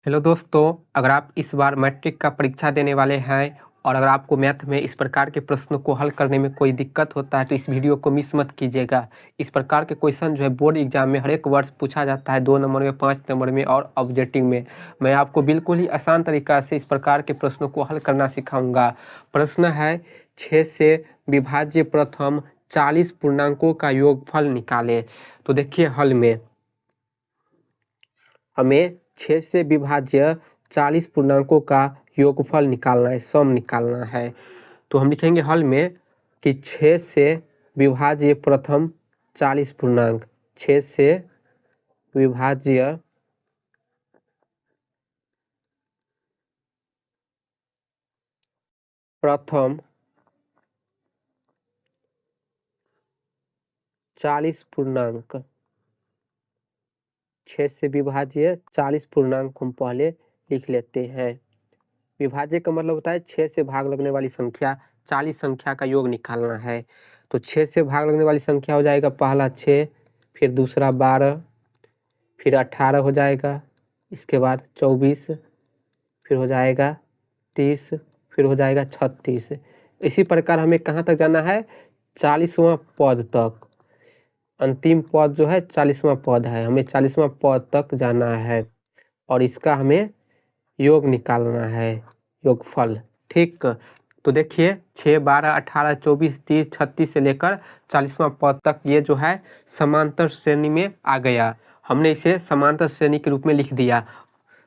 Hello दोस्तों, अगर आप इस बार मैट्रिक का परीक्षा देने वाले हैं और अगर आपको मैथ में इस प्रकार के प्रश्नों को हल करने में कोई दिक्कत होता है तो इस वीडियो को मिस मत कीजिएगा। इस प्रकार के क्वेश्चन जो है बोर्ड एग्जाम में हर एक वर्ष पूछा जाता है, 2 नंबर में, 5 नंबर में और ऑब्जेक्टिव में। मैं आपको बिल्कुल ही आसान तरीका से इस प्रकार के प्रश्नों को हल करना सिखाऊंगा। प्रश्न है 6 से विभाज्य प्रथम 40 पूर्णांकों का योगफल निकालें। तो देखिए, हल में हमें 6 से विभाज्य 40 पूर्णांकों का योगफल निकालना है, सम निकालना है। तो हम लिखेंगे हल में कि 6 से विभाज्य प्रथम 40 पूर्णांक, 6 से विभाज्य प्रथम 40 पूर्णांक, 6 से विभाज्य 40 पूर्णांक हम पहले लिख लेते हैं। विभाज्य का मतलब होता है 6 से भाग लगने वाली संख्या, 40 संख्या का योग निकालना है। तो 6 से भाग लगने वाली संख्या हो जाएगा पहला 6, फिर दूसरा 12, फिर 18 हो जाएगा, इसके बाद 24, फिर हो जाएगा 30, फिर हो जाएगा 36। इसी प्रकार हमें कहाँ तक जाना है? 40वां पद तक। अंतिम पद जो है 40वां पद है, हमें 40वां पद तक जाना है और इसका हमें योग निकालना है, योगफल। ठीक, तो देखिए 6, 12, 18, 24, 30, 36 से लेकर 40वां पद तक ये जो है समांतर श्रेणी में आ गया। हमने इसे समांतर श्रेणी के रूप में लिख दिया।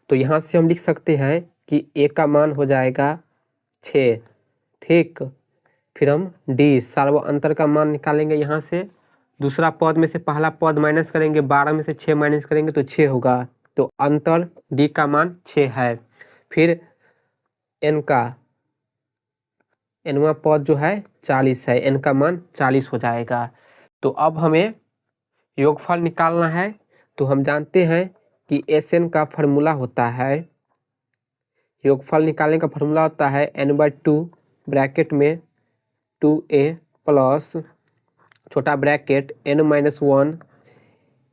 तो यहाँ से हम लिख सकते हैं कि ए का मान हो जाएगा 6। ठीक, फिर हम डी सार्वअंतर का मान निकालेंगे। यहाँ से दूसरा पद में से पहला पद माइनस करेंगे, 12 में से 6 माइनस करेंगे तो 6 होगा। तो अंतर डी का मान 6 है। फिर एन का एनवां पद जो है 40 है, एन का मान 40 हो जाएगा। तो अब हमें योगफल निकालना है। तो हम जानते हैं कि एस एन का फॉर्मूला होता है, योगफल निकालने का फॉर्मूला होता है n/2 ब्रैकेट में 2a प्लस छोटा ब्रैकेट n-1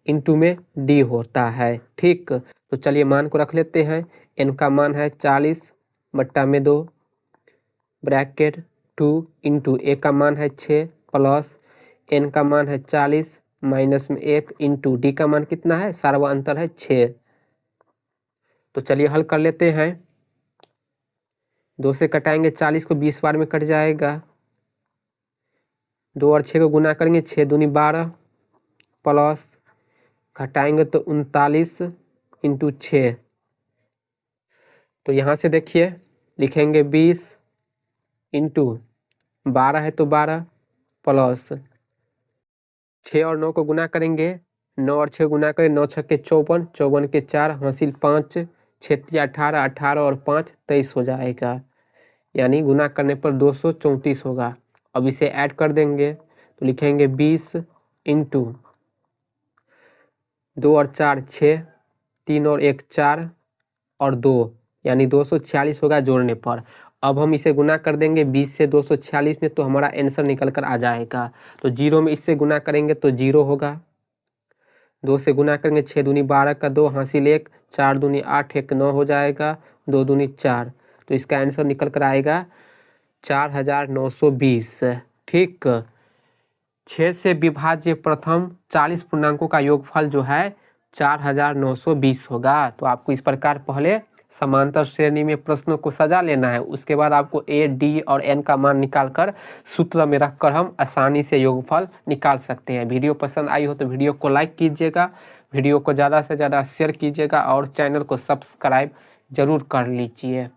इंटू में d होता है। ठीक, तो चलिए मान को रख लेते हैं। n का मान है 40 बट्टा में 2 ब्रैकेट 2 इंटू ए का मान है 6 प्लस n का मान है 40 माइनस में 1 इंटू डी का मान कितना है? सार्वअंतर है 6। तो चलिए हल कर लेते हैं। 2 से कटाएंगे 40 को 20 बार में कट जाएगा। 2 और 6 को गुना करेंगे, 6 दूनी 12 प्लस घटाएंगे तो 39 इंटू 6। तो यहाँ से देखिए लिखेंगे 20 इंटू 12 है तो 12 प्लस 6 और 9 को गुना करेंगे, 9 और 6 गुना करें, 9 छक्के 54, 54 के 4 हासिल 5, 6 18, 18 और 5 23 हो जाएगा। यानी गुना करने पर 234 होगा। अब इसे ऐड कर देंगे तो लिखेंगे 20 इंटू 2 और 4 6, 3 और 1 4 और 2 यानी 246 होगा जोड़ने पर। अब हम इसे गुना कर देंगे 20 से 246 में, तो हमारा आंसर निकल कर आ जाएगा। तो 0 में इससे गुना करेंगे तो 0 होगा। 2 से गुना करेंगे, 6 दूनी 12 का 2 हासिल 1, 4 दूनी 8, 1 9 हो जाएगा, 2 दूनी 4। तो इसका आंसर निकल कर आएगा 4920। ठीक, 6 से विभाज्य प्रथम 40 पूर्णांकों का योगफल जो है 4920 होगा। तो आपको इस प्रकार पहले समांतर श्रेणी में प्रश्नों को सजा लेना है, उसके बाद आपको ए, डी और एन का मान निकालकर सूत्र में रखकर हम आसानी से योगफल निकाल सकते हैं। वीडियो पसंद आई हो तो वीडियो को लाइक कीजिएगा, वीडियो को ज़्यादा से ज़्यादा शेयर कीजिएगा और चैनल को सब्सक्राइब जरूर कर लीजिए।